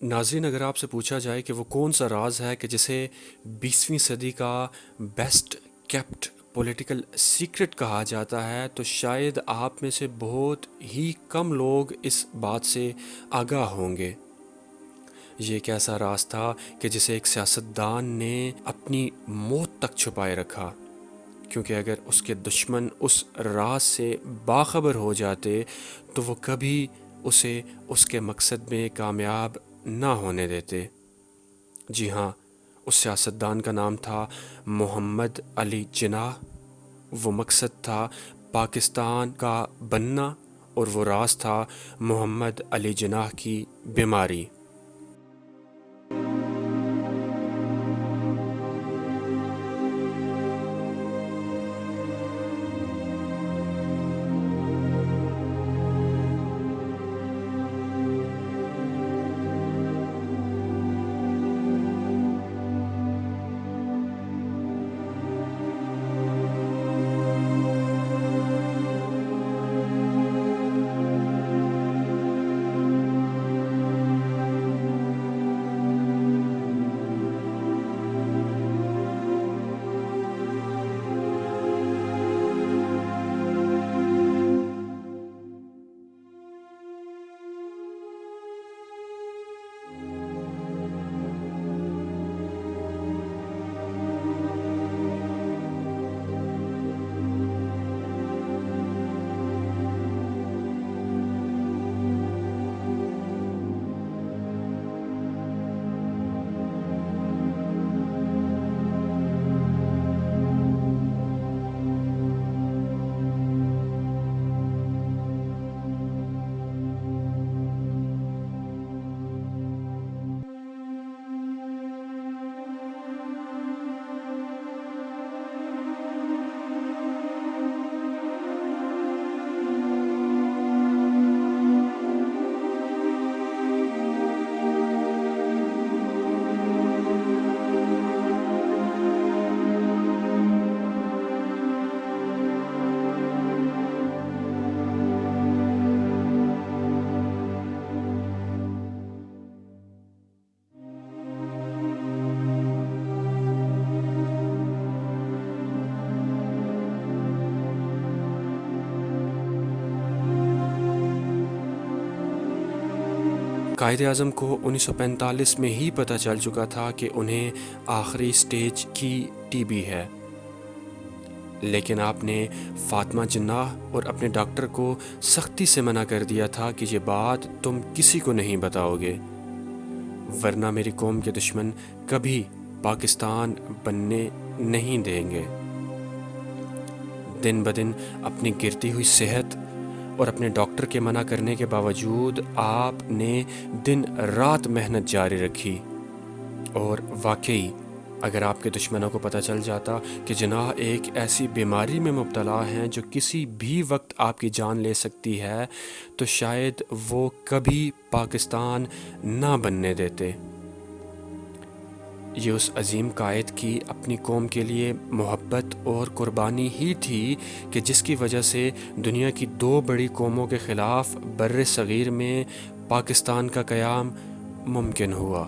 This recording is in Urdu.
ناظرین، اگر آپ سے پوچھا جائے کہ وہ کون سا راز ہے کہ جسے 20ویں صدی کا بیسٹ کیپٹ پولیٹیکل سیکرٹ کہا جاتا ہے، تو شاید آپ میں سے بہت ہی کم لوگ اس بات سے آگاہ ہوں گے۔ یہ ایک ایسا راز تھا کہ جسے ایک سیاستدان نے اپنی موت تک چھپائے رکھا، کیونکہ اگر اس کے دشمن اس راز سے باخبر ہو جاتے تو وہ کبھی اسے اس کے مقصد میں کامیاب نہ ہونے دیتے۔ جی ہاں، اس سیاستدان کا نام تھا محمد علی جناح۔ وہ مقصد تھا پاکستان کا بننا، اور وہ راز تھا محمد علی جناح کی بیماری۔ قائد اعظم کو 1945 میں ہی پتہ چل چکا تھا کہ انہیں آخری سٹیج کی ٹی بی ہے، لیکن آپ نے فاطمہ جناح اور اپنے ڈاکٹر کو سختی سے منع کر دیا تھا کہ یہ بات تم کسی کو نہیں بتاؤ گے، ورنہ میری قوم کے دشمن کبھی پاکستان بننے نہیں دیں گے۔ دن بدن اپنی گرتی ہوئی صحت اور اپنے ڈاکٹر کے منع کرنے کے باوجود آپ نے دن رات محنت جاری رکھی، اور واقعی اگر آپ کے دشمنوں کو پتہ چل جاتا کہ جناح ایک ایسی بیماری میں مبتلا ہیں جو کسی بھی وقت آپ کی جان لے سکتی ہے، تو شاید وہ کبھی پاکستان نہ بننے دیتے۔ یہ اس عظیم قائد کی اپنی قوم کے لیے محبت اور قربانی ہی تھی کہ جس کی وجہ سے دنیا کی دو بڑی قوموں کے خلاف بر صغیر میں پاکستان کا قیام ممکن ہوا۔